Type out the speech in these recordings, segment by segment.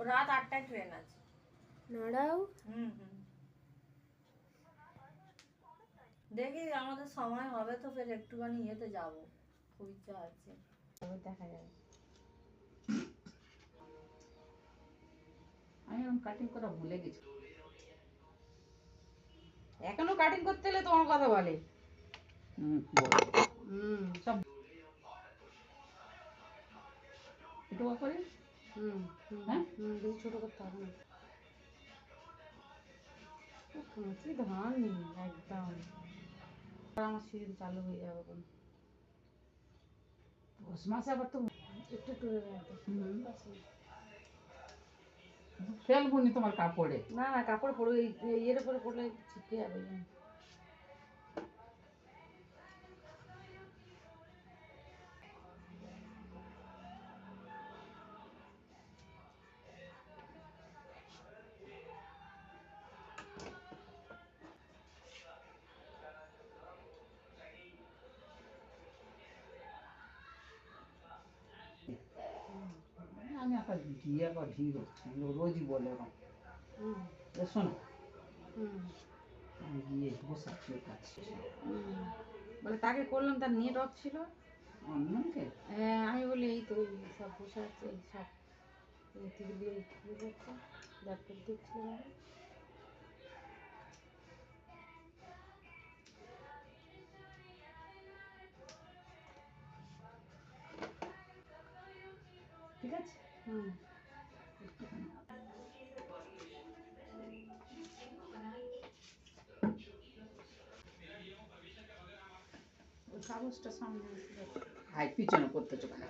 রাত 8টায় ট্রেন আছে। নাড়াও। দেখি আমাদের সময় হবে তো ফের একটুখানি ইয়েতে যাবো, খুব ইচ্ছা আছে, দেখা যাবে। আমি কাটিং করা ভুলে গেছি। এখনো কাটিং করতে হলে তোমার কথা বলে। সব একটু করে হ্যাঁ ছোট করতে হবে না। কাঁচি ধান একদম। আমার সিজন চালু হয়ে যাবে কোন পৌষ মাসে আবার তো একটু টুরে গেছে। ফেলবো নি তোমার কাপড়ে। না না, কাপড় পরে ইয়ের উপরে পড়লে ছিটকে যাবে। আমি একটা গিয়ে আবার ভিড় রোজই বলে ওরকম শোনো আমি গিয়ে বসাচ্ছি কাছে বলে তাকে করলাম, তার নেট অফ ছিল। অন্যকে আমি বলি এই তো সব বসে আছে, এই সব টিভি দিয়ে যাচ্ছে, ল্যাপটপ দেখছিল। ঠিক আছে ওই কাগজটা সামনে হাই পিছনে করতেছো কেন?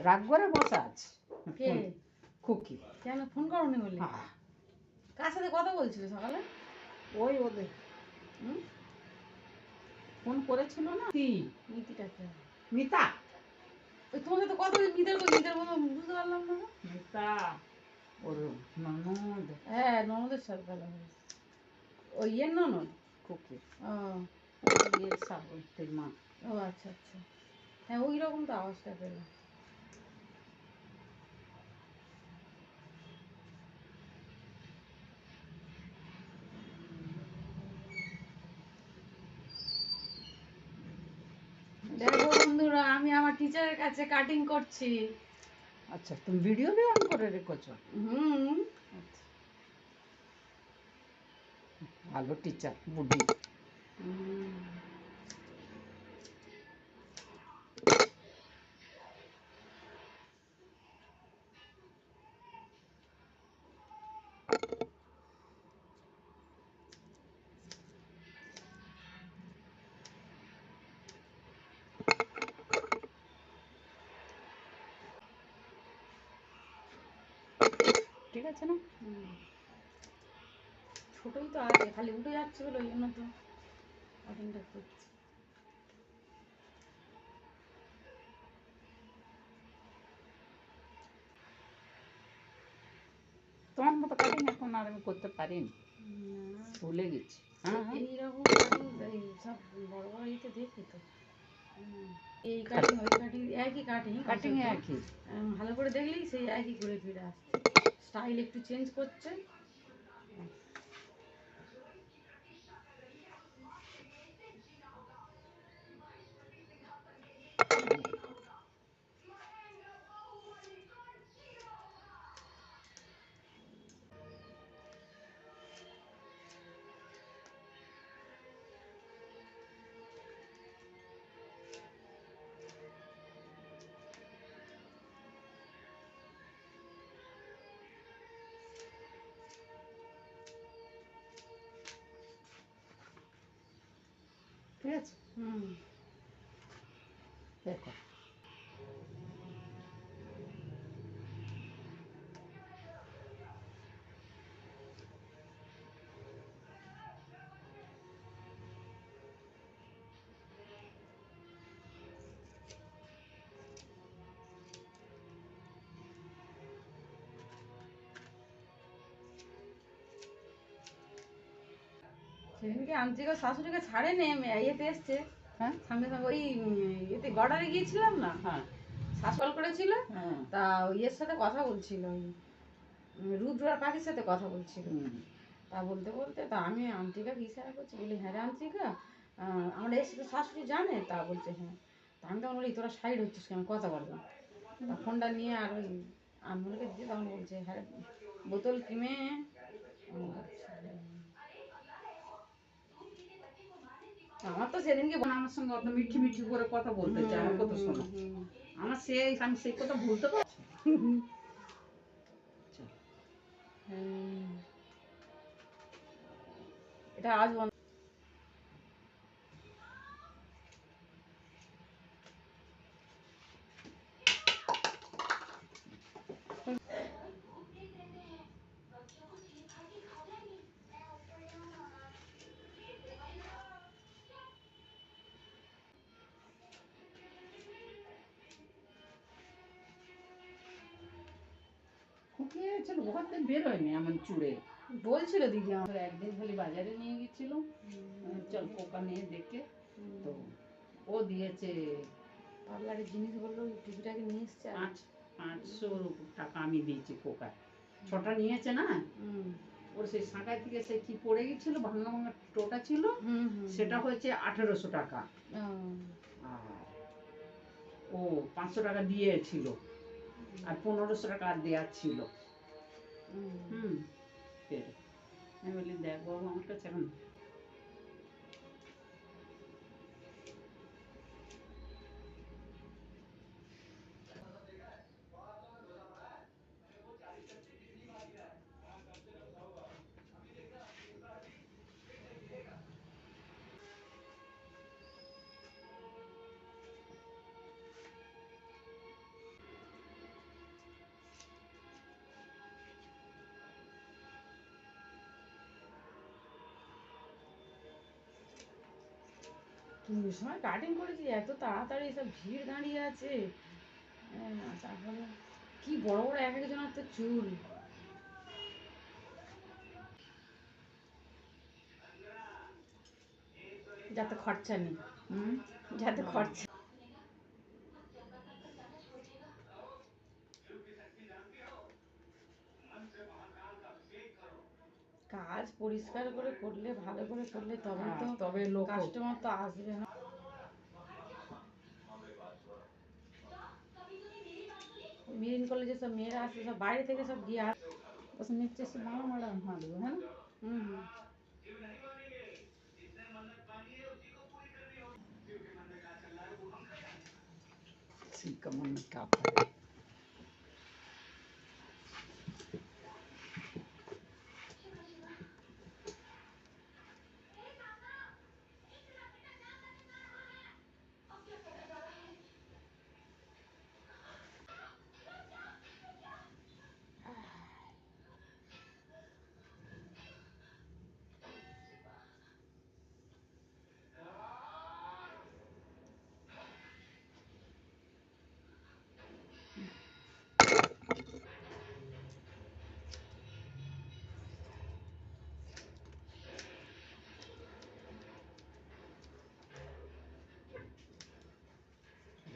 রাগ করে বসা আছে কে? খুকি। কেন ফোন করনি বলি? কার সাথে কথা বলছিল সকালে? ওই ওদের ফোন করেছিল না। মিতিটাকে মিতা, ওই তোমার সাথে কথা বলি, মিতার মতো বুঝতে পারলাম না। মিতা ওর ননদ। হ্যাঁ, ননদের সাথে কথা বলছি। ওই ইয়ের ননদ খুকি ও ইয়ের সাবতের মা। ও আচ্ছা আচ্ছা, হ্যাঁ ওই রকম তো আওয়াজটা পেলাম। দেখো বন্ধুরা, আমি আমার টিচারের কাছে কাটিং করছি। আচ্ছা, তুমি ভিডিও অন করে রেখেছো? ভালো টিচার বুদ্ধি। ঠিক আছে না? ছোটই তো আছে, খালি উঠে যাচ্ছে বলে ওই জন্য তো কাটিংটা করছি। তোমার মতো কাটিং এখন আর আমি করতে পারিনি, ভুলে গেছি। এইরকম কাটিং সব বড় বড় ইতে দেখি তো, এই কাটিং ওই কাটিং একই কাটিং কাটিং একই। ভালো করে দেখলেই সেই একই করে ফিরে আসছে, স্টাইল একটু চেঞ্জ করছে। ঠিক আছে। দেখো সেদিনকে আন্টিকে শাশুড়িকে ছাড়ে নে ইয়েতে এসছে হ্যাঁ সঙ্গে সঙ্গে ওই ইয়েতে গডারে গিয়েছিলাম না, হ্যাঁ শাসল করেছিল, হ্যাঁ তা ইয়ের সাথে কথা বলছিল, ওই রুদ্র আর পাখির সাথে কথা বলছিল। হুম। তা বলতে বলতে তা আমি আন্টিকা কি ইশারা করছি, বলি হ্যাঁ রে আন্টিকা, আমরা এসে তো শাশুড়ি জানে, তা বলছে হ্যাঁ। তা আমি তখন বলি তোরা সাইড হচ্ছিস কেন, কথা বলবো। তা ফোনটা নিয়ে আর ওই আনমোলকে দিয়ে তখন বলছে হ্যাঁ রে, বোতল কিনে আমার তো সেদিনকে আমার সঙ্গে অত মিঠি মিঠি করে কথা বলতে চায়, আমার কথা শোনো। আমার আমি সেই কথা ভুলতে পারছি না। চল। এটা আজ বন্ধ। শুকিয়ে গেছিল, ওখান থেকে বেরোয়নি এমন চুড়ে। বলছিল দিদি আমার। তো একদিন খালি বাজারে নিয়ে গেছিল, চল পোকা নিয়ে দেখে, তো ও দিয়েছে পার্লারের জিনিস বললো টিভিটাকে নিয়ে এসছে আর 500 টাকা আমি দিয়েছি কোকায়। 6টা নিয়েছে না, ওর সেই সাঁকায় থেকে সে কি পড়ে গেছিল, ভাঙা ভাঙা টোটা ছিল, সেটা হয়েছে 1800 টাকা। আর ও 500 টাকা দিয়েছিল, আর 1500 টাকা আর দেওয়ার ছিল। ফের আমি বলি দেখ বাবু, আমার কাছে এখন তুমি সময় কাটিং করেছি, এত তাড়াতাড়ি সব ভিড় দাঁড়িয়ে আছে। তারপরে কি বড় বড় এক একজনের তো চুল। যাতে খরচা নেই, যাতে খরচা। কাজ পরিষ্কার করে করলে, ভালো করে করলে তবে তো, তবে লোক কাস্টমার তো আসবে না। মেরিন কলেজে সব মেয়েরা আসে, সব বাইরে থেকে সব গিয়ে আসে। बस नीचे से मारा मारा हाथ दो है ना। হুম। सिक्का मन का पाए।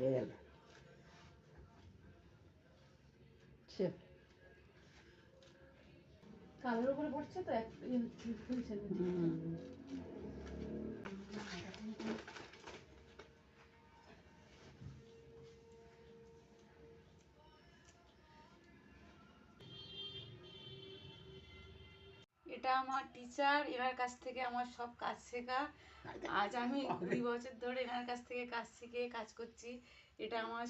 Real. Chef. কালের উপরে পড়ছে তো এক খুলছে না। এটা আমার টিচার, এনার কাছ থেকে আমার সব কাজ শেখা। আজ আমি 2 বছর ধরে এনার কাছ থেকে কাজ শিখে কাজ করছি। এটা আমার